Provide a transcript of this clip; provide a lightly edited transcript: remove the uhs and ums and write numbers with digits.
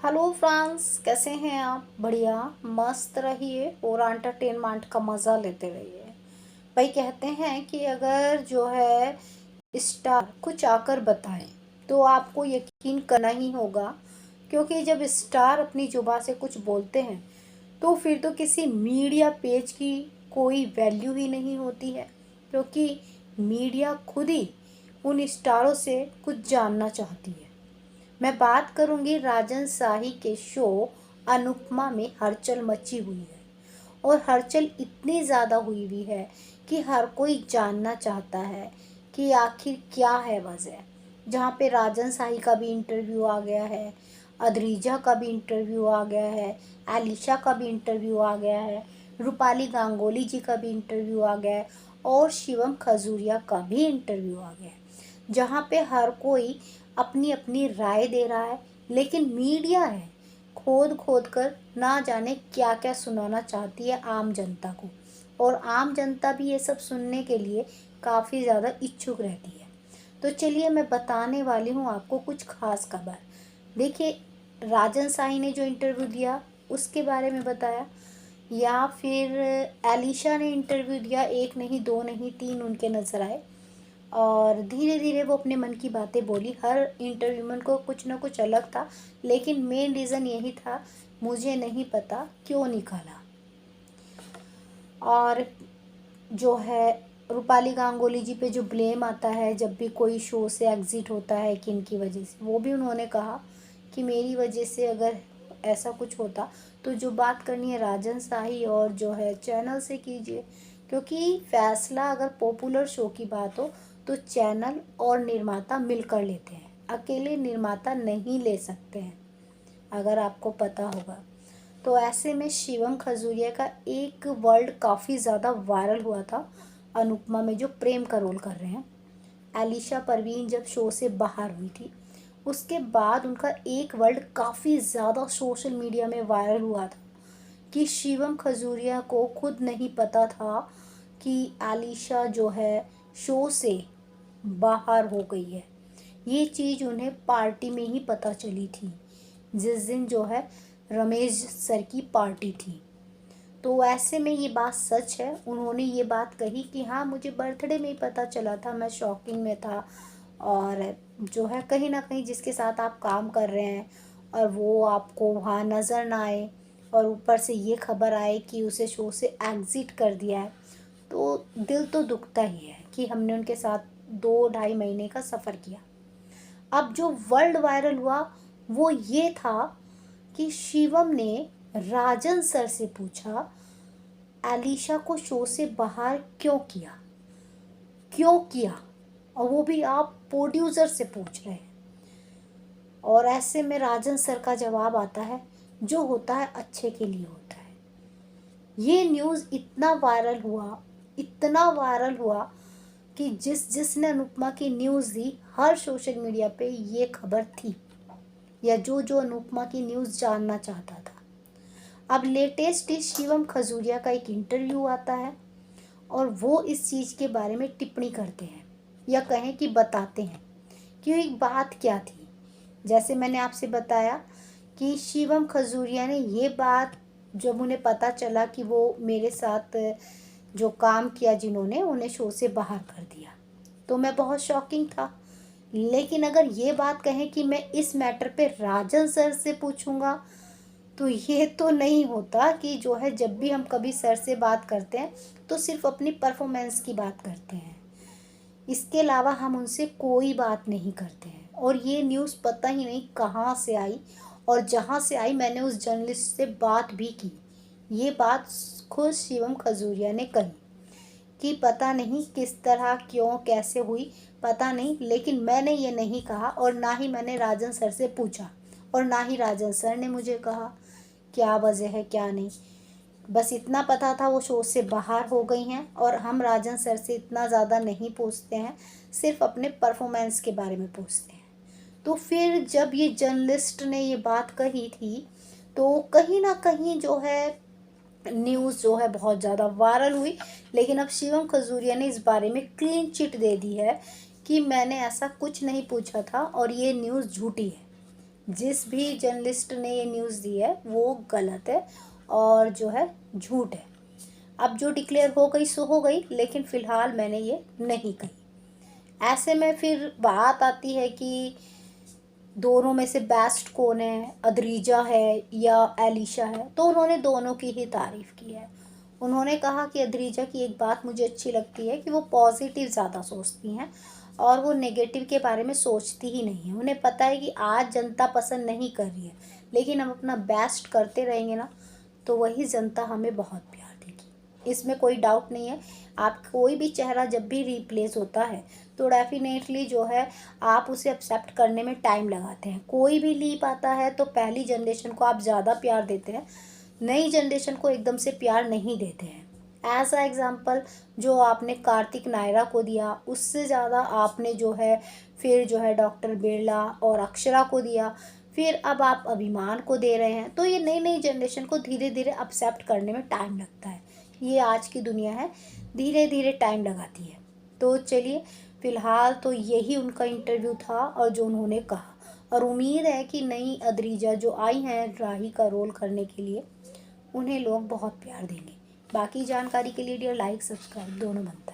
Hello friends, कैसे हैं आप? बढ़िया, मस्त रहिए और एंटरटेनमेंट का मज़ा लेते रहिए। भाई कहते हैं कि अगर जो है स्टार कुछ आकर बताएं तो आपको यकीन करना ही होगा, क्योंकि जब स्टार अपनी जुबान से कुछ बोलते हैं तो फिर तो किसी मीडिया पेज की कोई वैल्यू ही नहीं होती है, क्योंकि मीडिया खुद ही उन स्टारों से कुछ जानना चाहती है। मैं बात करूंगी राजन शाही के शो अनुपमा में हलचल मची हुई है। और हलचल इतनी ज़्यादा हुई हुई है कि हर कोई जानना चाहता है कि आखिर क्या है वजह। जहाँ पे राजन शाही का भी इंटरव्यू आ गया है, अद्रिजा का भी इंटरव्यू आ गया है, एलिशा का भी इंटरव्यू आ गया है, रूपाली गांगुली जी का भी इंटरव्यू आ गया है और शिवम खजूरिया का भी इंटरव्यू आ गया है। जहाँ पे हर कोई अपनी अपनी राय दे रहा है, लेकिन मीडिया है खोद खोद कर ना जाने क्या क्या सुनाना चाहती है आम जनता को। और आम जनता भी ये सब सुनने के लिए काफ़ी ज़्यादा इच्छुक रहती है। तो चलिए मैं बताने वाली हूँ आपको कुछ खास खबर। देखिए, राजन साई ने जो इंटरव्यू दिया उसके बारे में बताया, या फिर एलिशा ने इंटरव्यू दिया, एक नहीं दो नहीं तीन उनके नज़र आए। और धीरे धीरे वो अपने मन की बातें बोली। हर इंटरव्यू में उनको कुछ ना कुछ अलग था, लेकिन मेन रीज़न यही था, मुझे नहीं पता क्यों निकाला। और जो है रूपाली गांगुली जी पे जो ब्लेम आता है जब भी कोई शो से एग्जिट होता है कि इनकी वजह से, वो भी उन्होंने कहा कि मेरी वजह से अगर ऐसा कुछ होता तो जो बात करनी है राजन शाही और जो है चैनल से कीजिए, क्योंकि फैसला अगर पॉपुलर शो की बात हो तो चैनल और निर्माता मिलकर लेते हैं, अकेले निर्माता नहीं ले सकते हैं, अगर आपको पता होगा। तो ऐसे में शिवम खजूरिया का एक वर्ल्ड काफ़ी ज़्यादा वायरल हुआ था अनुपमा में, जो प्रेम का रोल कर रहे हैं। एलिशा परवीन जब शो से बाहर हुई थी उसके बाद उनका एक वर्ल्ड काफ़ी ज़्यादा सोशल मीडिया में वायरल हुआ था कि शिवम खजूरिया को खुद नहीं पता था कि एलिशा जो है शो से बाहर हो गई है। ये चीज़ उन्हें पार्टी में ही पता चली थी, जिस दिन जो है रमेश सर की पार्टी थी। तो ऐसे में ये बात सच है, उन्होंने ये बात कही कि हाँ मुझे बर्थडे में ही पता चला था, मैं शॉकिंग में था। और जो है कहीं ना कहीं जिसके साथ आप काम कर रहे हैं और वो आपको वहाँ नज़र ना आए और ऊपर से ये खबर आए कि उसे शो से एग्ज़िट कर दिया है, तो दिल तो दुखता ही है कि हमने उनके साथ 2 ढाई महीने का सफ़र किया। अब जो वर्ल्ड वायरल हुआ वो ये था कि शिवम ने राजन सर से पूछा एलिशा को शो से बाहर क्यों किया, क्यों किया, और वो भी आप प्रोड्यूसर से पूछ रहे हैं। और ऐसे में राजन सर का जवाब आता है, जो होता है अच्छे के लिए होता है। ये न्यूज़ इतना वायरल हुआ, इतना वायरल हुआ कि जिसने अनुपमा की न्यूज़ दी हर सोशल मीडिया पे ये खबर थी, या जो जो अनुपमा की न्यूज़ जानना चाहता था। अब लेटेस्ट इस शिवम खजूरिया का एक इंटरव्यू आता है और वो इस चीज़ के बारे में टिप्पणी करते हैं, या कहें कि बताते हैं कि एक बात क्या थी। जैसे मैंने आपसे बताया कि शिवम खजूरिया ने ये बात, जब उन्हें पता चला कि वो मेरे साथ जो काम किया जिन्होंने, उन्हें शो से बाहर कर दिया, तो मैं बहुत शॉकिंग था। लेकिन अगर ये बात कहें कि मैं इस मैटर पे राजन सर से पूछूंगा, तो ये तो नहीं होता कि जो है जब भी हम कभी सर से बात करते हैं तो सिर्फ अपनी परफॉर्मेंस की बात करते हैं, इसके अलावा हम उनसे कोई बात नहीं करते हैं। और ये न्यूज़ पता ही नहीं कहाँ से आई, और जहाँ से आई मैंने उस जर्नलिस्ट से बात भी की। ये बात खुद शिवम खजूरिया ने कही कि पता नहीं किस तरह क्यों कैसे हुई, पता नहीं, लेकिन मैंने ये नहीं कहा और ना ही मैंने राजन सर से पूछा और ना ही राजन सर ने मुझे कहा क्या वजह है क्या नहीं। बस इतना पता था वो शो से बाहर हो गई हैं, और हम राजन सर से इतना ज़्यादा नहीं पूछते हैं, सिर्फ अपने परफॉर्मेंस के बारे में पूछते हैं। तो फिर जब ये जर्नलिस्ट ने ये बात कही थी तो कहीं ना कहीं जो है न्यूज़ जो है बहुत ज़्यादा वायरल हुई। लेकिन अब शिवम खजूरिया ने इस बारे में क्लीन चिट दे दी है कि मैंने ऐसा कुछ नहीं पूछा था और ये न्यूज़ झूठी है। जिस भी जर्नलिस्ट ने ये न्यूज़ दी है वो गलत है और जो है झूठ है। अब जो डिक्लेयर हो गई सो हो गई, लेकिन फ़िलहाल मैंने ये नहीं कही। ऐसे में फिर बात आती है कि दोनों में से बेस्ट कौन है, अद्रीजा है या एलिशा है, तो उन्होंने दोनों की ही तारीफ़ की है। उन्होंने कहा कि अद्रीजा की एक बात मुझे अच्छी लगती है कि वो पॉजिटिव ज़्यादा सोचती हैं और वो नेगेटिव के बारे में सोचती ही नहीं है। उन्हें पता है कि आज जनता पसंद नहीं कर रही है, लेकिन हम अपना बेस्ट करते रहेंगे ना, तो वही जनता हमें बहुत प्यार देगी, इसमें कोई डाउट नहीं है। आप कोई भी चेहरा जब भी रिप्लेस होता है तो डेफिनेटली जो है आप उसे एक्सेप्ट करने में टाइम लगाते हैं। कोई भी लीप आता है तो पहली जनरेशन को आप ज़्यादा प्यार देते हैं, नई जनरेशन को एकदम से प्यार नहीं देते हैं। एज अ एग्ज़ाम्पल जो आपने कार्तिक नायरा को दिया, उससे ज़्यादा आपने जो है फिर जो है डॉक्टर बिरला और अक्षरा को दिया, फिर अब आप अभिमान को दे रहे हैं। तो ये नई नई जनरेशन को धीरे धीरे एक्सेप्ट करने में टाइम लगता है। ये आज की दुनिया है, धीरे धीरे टाइम लगाती है। तो चलिए, फ़िलहाल तो यही उनका इंटरव्यू था और जो उन्होंने कहा, और उम्मीद है कि नई अद्रीजा जो आई हैं राही का रोल करने के लिए, उन्हें लोग बहुत प्यार देंगे। बाकी जानकारी के लिए डियर लाइक सब्सक्राइब दोनों बनता है।